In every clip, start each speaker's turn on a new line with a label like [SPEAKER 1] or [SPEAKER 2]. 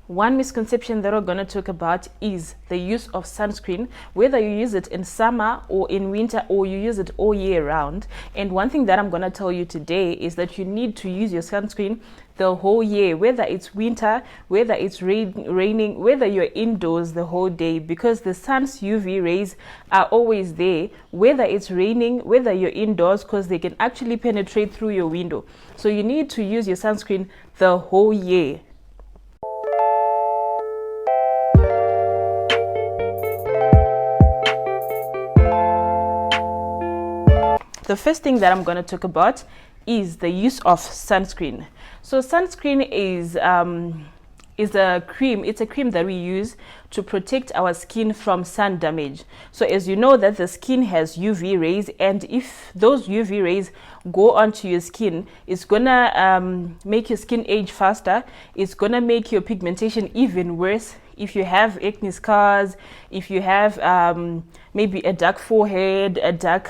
[SPEAKER 1] One misconception that we're going to talk about is the use of sunscreen, whether you use it in summer or in winter or you use it all year round. And one thing that I'm going to tell you today is that you need to use your sunscreen the whole year, whether it's winter, whether it's raining, whether you're indoors the whole day, because the sun's UV rays are always there, whether it's raining, whether you're indoors, because they can actually penetrate through your window. So you need to use your sunscreen the whole year. The first thing that I'm going to talk about is the use of sunscreen. So sunscreen is a cream. It's a cream that we use to protect our skin from sun damage. So as you know that the skin has UV rays, and if those UV rays go onto your skin, it's gonna make your skin age faster. It's gonna make your pigmentation even worse. If you have acne scars, if you have maybe a dark forehead, a dark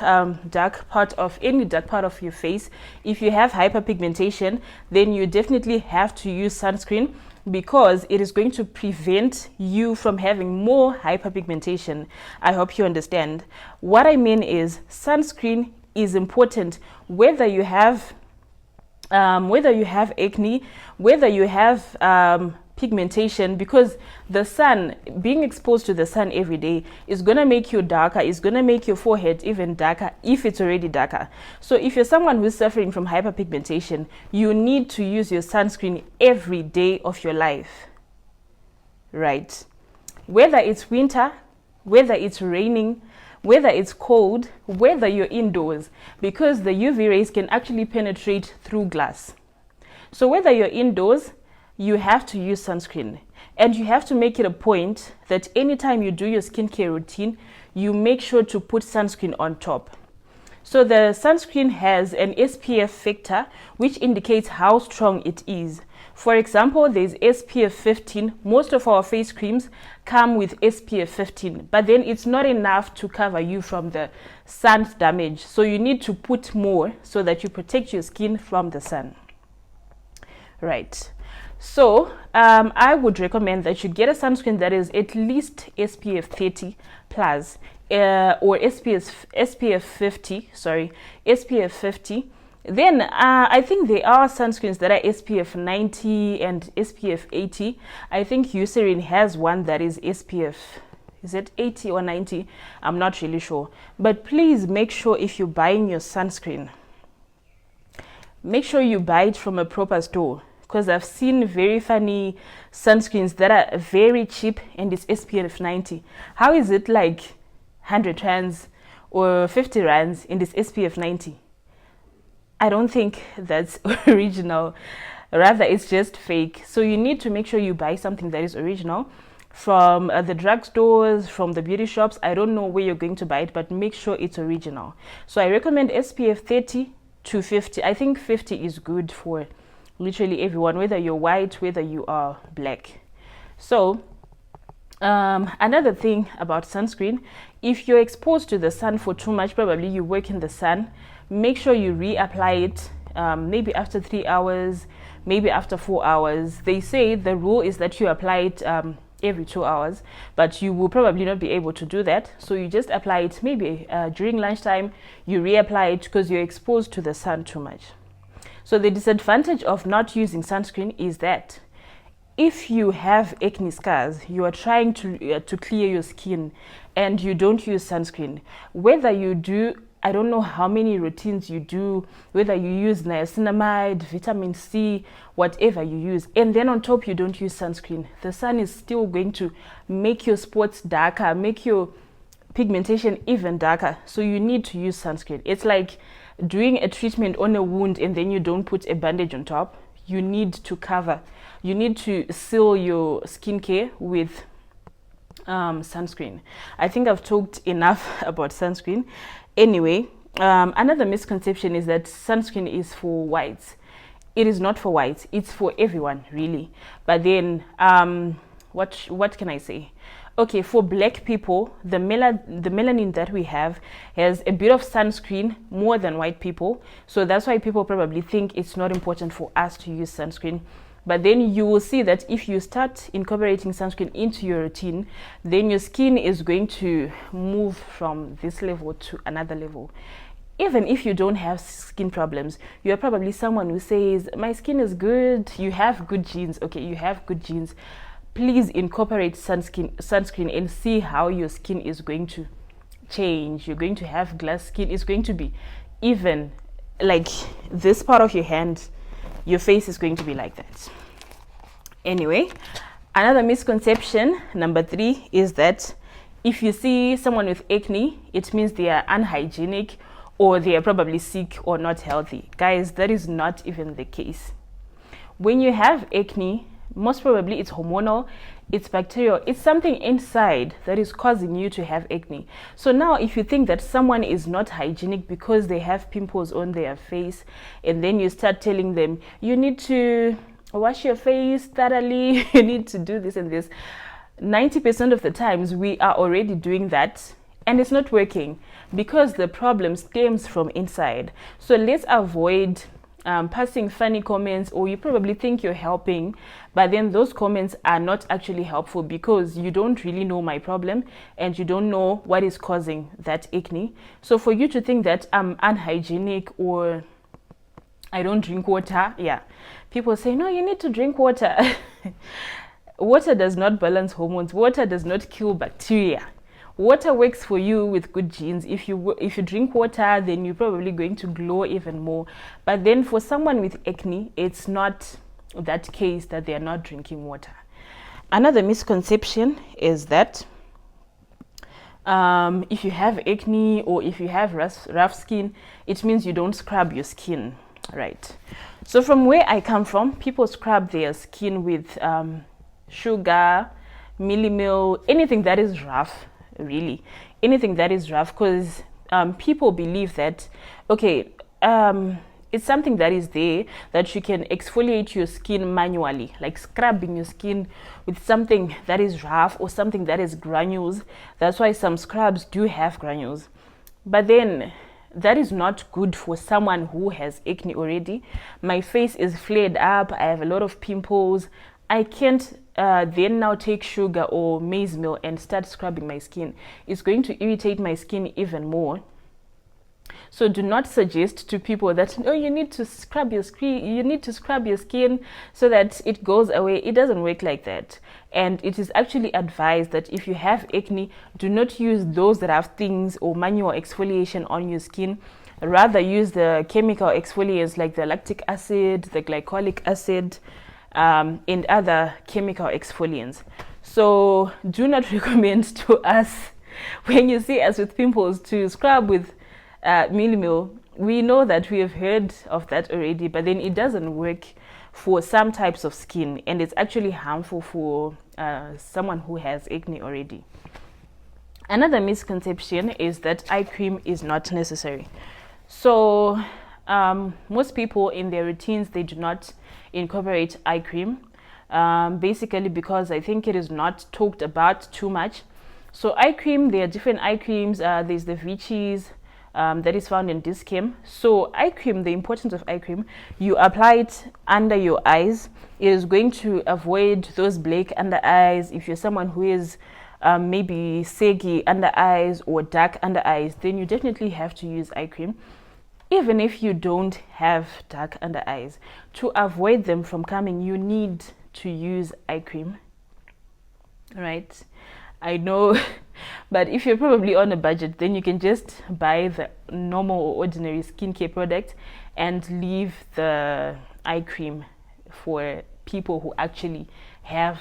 [SPEAKER 1] part of your face, if you have hyperpigmentation, then you definitely have to use sunscreen, because it is going to prevent you from having more hyperpigmentation. I hope you understand. What I mean is sunscreen is important whether you have acne, whether you have pigmentation, because the sun, being exposed to the sun every day, is going to make you darker, is going to make your forehead even darker if it's already darker. So if you're someone who's suffering from hyperpigmentation, you need to use your sunscreen every day of your life, right? Whether it's winter, whether it's raining, whether it's cold, whether you're indoors, because the UV rays can actually penetrate through glass. So whether you're indoors, you have to use sunscreen, and you have to make it a point that anytime you do your skincare routine, you make sure to put sunscreen on top. So the sunscreen has an SPF factor, which indicates how strong it is. For example, there's SPF 15. Most of our face creams come with SPF 15, but then it's not enough to cover you from the sun's damage. So you need to put more so that you protect your skin from the sun, right? So I would recommend that you get a sunscreen that is at least SPF 30 plus or SPF 50, SPF 50. Then I think there are sunscreens that are SPF 90 and SPF 80. I think Eucerin has one that is SPF, is it 80 or 90? I'm not really sure. But please make sure if you're buying your sunscreen, make sure you buy it from a proper store. Because I've seen very funny sunscreens that are very cheap and it's SPF 90. How is it like 100 rands or 50 rands and it's SPF 90? I don't think that's original. Rather, it's just fake. So you need to make sure you buy something that is original from the drugstores, from the beauty shops. I don't know where you're going to buy it, but make sure it's original. So I recommend SPF 30 to 50. I think 50 is good for literally everyone, whether you're white, whether you are black. So another thing about sunscreen, if you're exposed to the sun for too much, probably you work in the sun, make sure you reapply it maybe after 3 hours, maybe after 4 hours. They say the rule is that you apply it every 2 hours, but you will probably not be able to do that. So you just apply it maybe during lunchtime, you reapply it because you're exposed to the sun too much. So the disadvantage of not using sunscreen is that if you have acne scars, you are trying to clear your skin and you don't use sunscreen, whether you do, I don't know how many routines you do, whether you use niacinamide, vitamin C, whatever you use, and then on top you don't use sunscreen, the sun is still going to make your spots darker, make your pigmentation even darker. So you need to use sunscreen. It's like doing a treatment on a wound and then you don't put a bandage on top. You need to cover, you need to seal your skincare with sunscreen. I think I've talked enough about sunscreen. Anyway, another misconception is that sunscreen is for whites. It is not for whites, it's for everyone really. But then what can I say? Okay, for black people, the melanin that we have has a bit of sunscreen more than white people. So that's why people probably think it's not important for us to use sunscreen. But then you will see that if you start incorporating sunscreen into your routine, then your skin is going to move from this level to another level. Even if you don't have skin problems, you are probably someone who says, my skin is good, you have good genes. Okay, you have good genes. Please incorporate sunscreen and see how your skin is going to change. You're going to have glass skin. It's going to be even like this part of your hand, your face is going to be like that. Anyway, another misconception, number 3, is that if you see someone with acne, it means they are unhygienic or they are probably sick or not healthy. Guys, that is not even the case. When you have acne, most probably it's hormonal, it's bacterial, it's something inside that is causing you to have acne. So now if you think that someone is not hygienic because they have pimples on their face, and then you start telling them, you need to wash your face thoroughly, you need to do this and this, 90% of the times we are already doing that and it's not working because the problem stems from inside. So let's avoid passing funny comments, or you probably think you're helping, but then those comments are not actually helpful because you don't really know my problem and you don't know what is causing that acne. So for you to think that I'm unhygienic or I don't drink water, yeah, people say, no, you need to drink water. Water does not balance hormones. Water does not kill bacteria. Water works for you with good genes. If you drink water, then you're probably going to glow even more. But then for someone with acne, it's not that case that they are not drinking water. Another misconception is that if you have acne or if you have rough skin, it means you don't scrub your skin, right? So from where I come from, people scrub their skin with sugar, millimil, anything that is rough. Really, anything that is rough, because people believe that, okay, it's something that is there that you can exfoliate your skin manually, like scrubbing your skin with something that is rough or something that is granules. That's why some scrubs do have granules, but then that is not good for someone who has acne already. My face is flared up, I have a lot of pimples. I can't then now take sugar or maize meal and start scrubbing my skin. It's going to irritate my skin even more. So do not suggest to people that, oh, you need to scrub your skin so that it goes away. It doesn't work like that. And it is actually advised that if you have acne, do not use those rough things or manual exfoliation on your skin. Rather use the chemical exfoliants like the lactic acid, the glycolic acid, and other chemical exfoliants. So do not recommend to us, when you see us with pimples, to scrub with millimil. We know that we have heard of that already, but then it doesn't work for some types of skin, and it's actually harmful for someone who has acne already. Another misconception is that eye cream is not necessary. So most people in their routines, they do not incorporate eye cream, basically because I think it is not talked about too much. So eye cream, there are different eye creams. There's the Vichy's that is found in Discam. So eye cream, the importance of eye cream, you apply it under your eyes. It is going to avoid those black under eyes. If you're someone who is maybe saggy under eyes or dark under eyes, then you definitely have to use eye cream. Even if you don't have dark under eyes, to avoid them from coming, you need to use eye cream, right? I know, but if you're probably on a budget, then you can just buy the normal or ordinary skincare product and leave the eye cream for people who actually have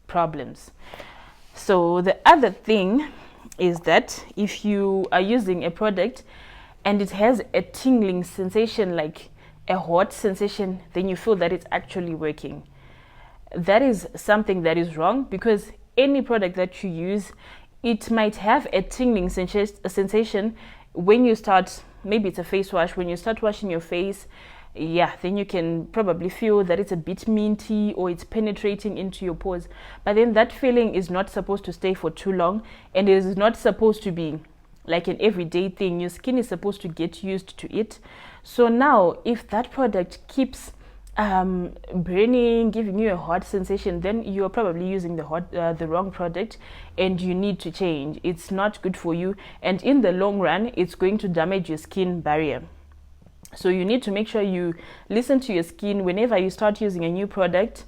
[SPEAKER 1] problems. So the other thing is that if you are using a product and it has a tingling sensation, like a hot sensation, then you feel that it's actually working. That is something that is wrong, because any product that you use, it might have a tingling sensation when you start, maybe it's a face wash, when you start washing your face, yeah, then you can probably feel that it's a bit minty or it's penetrating into your pores. But then that feeling is not supposed to stay for too long, and it is not supposed to be like an everyday thing. Your skin is supposed to get used to it. So now if that product keeps burning, giving you a hot sensation, then you're probably using the wrong product, and you need to change. It's not good for you, and in the long run it's going to damage your skin barrier. So you need to make sure you listen to your skin whenever you start using a new product.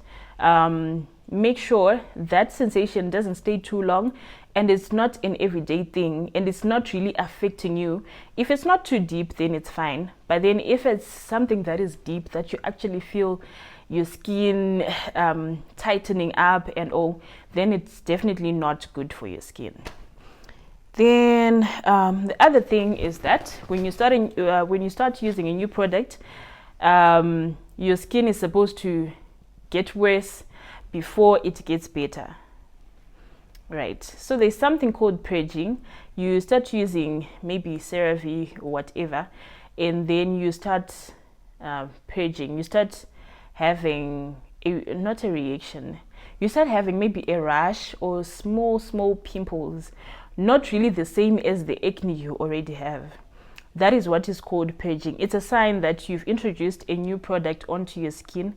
[SPEAKER 1] Make sure that sensation doesn't stay too long, and it's not an everyday thing, and it's not really affecting you. If it's not too deep, then it's fine. But then if it's something that is deep, that you actually feel your skin tightening up and all, then it's definitely not good for your skin. Then the other thing is that when you start using a new product, your skin is supposed to get worse before it gets better. Right, so there's something called purging. You start using maybe CeraVe or whatever, and then you start purging. You start having not a reaction. You start having maybe a rash or small pimples, not really the same as the acne you already have. That is what is called purging. It's a sign that you've introduced a new product onto your skin,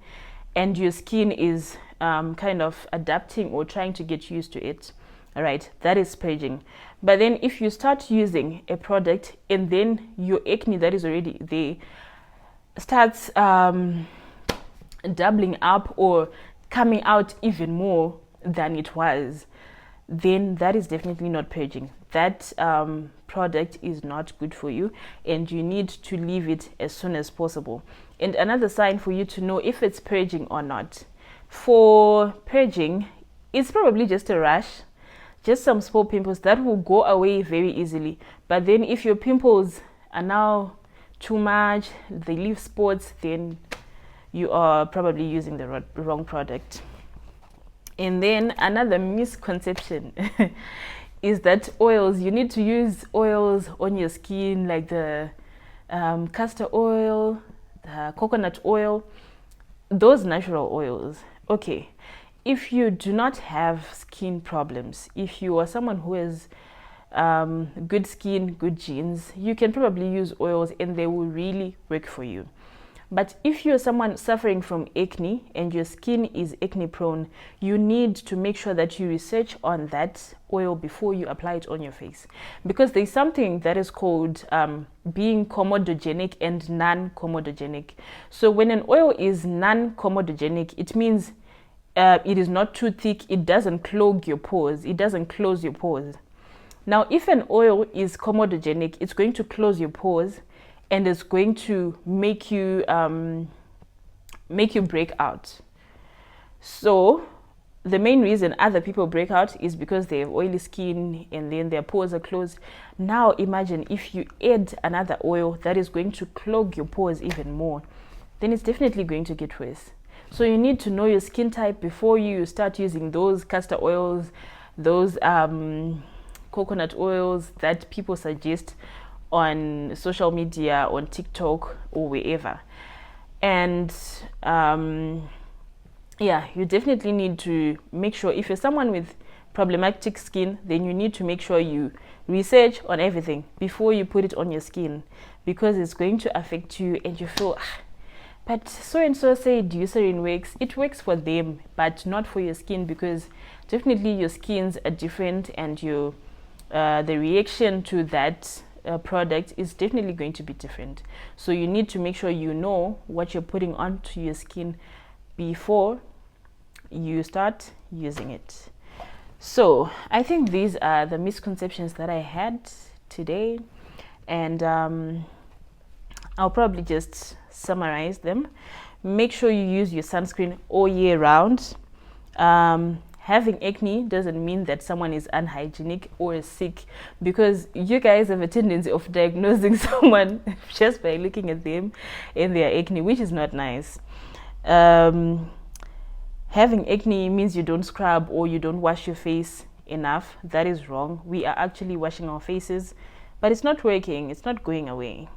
[SPEAKER 1] and your skin is kind of adapting or trying to get used to it. All right, that is purging. But then if you start using a product and then your acne that is already there starts doubling up or coming out even more than it was, then that is definitely not purging. That product is not good for you, and you need to leave it as soon as possible. And another sign for you to know if it's purging or not. For purging, it's probably just a rash, just some small pimples that will go away very easily. But then if your pimples are now too much, they leave spots, then you are probably using the wrong product. And then another misconception is that oils, you need to use oils on your skin, like the castor oil, the coconut oil, those natural oils. Okay, if you do not have skin problems, if you are someone who has good skin, good genes, you can probably use oils and they will really work for you. But if you're someone suffering from acne and your skin is acne prone, you need to make sure that you research on that oil before you apply it on your face, because there's something that is called being comedogenic and non-comedogenic. So when an oil is non-comedogenic, it means it is not too thick, it doesn't clog your pores, it doesn't close your pores. Now if an oil is comedogenic, it's going to close your pores, and it's going to make you break out. So the main reason other people break out is because they have oily skin and then their pores are closed. Now imagine if you add another oil that is going to clog your pores even more, then it's definitely going to get worse. So you need to know your skin type before you start using those castor oils, those coconut oils that people suggest on social media, on TikTok or wherever. And yeah, you definitely need to make sure, if you're someone with problematic skin, then you need to make sure you research on everything before you put it on your skin, because it's going to affect you and you feel, but so and so said Eucerin works. It works for them, but not for your skin, because definitely your skins are different, and your the reaction to that product is definitely going to be different. So you need to make sure you know what you're putting onto your skin before you start using it. So I think these are the misconceptions that I had today, and I'll probably just summarize them. Make sure you use your sunscreen all year round. Having acne doesn't mean that someone is unhygienic or sick, because you guys have a tendency of diagnosing someone just by looking at them and their acne, which is not nice. Having acne means you don't scrub or you don't wash your face enough. That is wrong. We are actually washing our faces, but it's not working. It's not going away.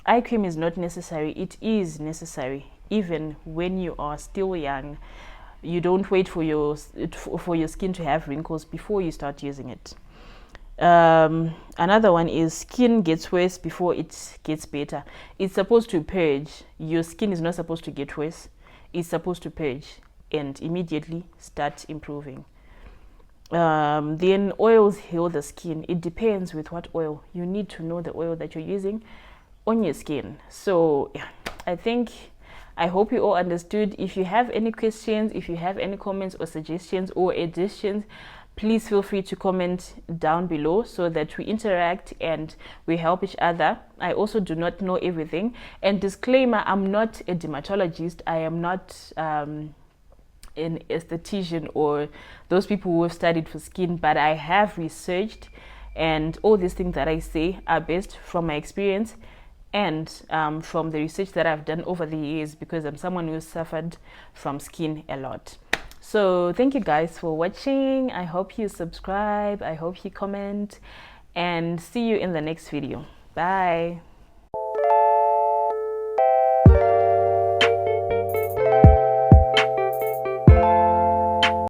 [SPEAKER 1] Eye cream is not necessary. It is necessary even when you are still young. You don't wait for your skin to have wrinkles before you start using it. Another one is skin gets worse before it gets better. It's supposed to purge. Your skin is not supposed to get worse. is supposed to purge and immediately start improving. Then oils heal the skin. It depends with what oil. You need to know the oil that you're using on your skin. So yeah, I hope you all understood. If you have any questions, if you have any comments or suggestions or additions, please feel free to comment down below so that we interact and we help each other. I also do not know everything. And disclaimer, I'm not a dermatologist. I am not an esthetician or those people who have studied for skin, but I have researched, and all these things that I say are based from my experience and from the research that I've done over the years, because I'm someone who suffered from skin a lot. So thank you guys for watching. I hope you subscribe, I hope you comment, and see you in the next video. Bye.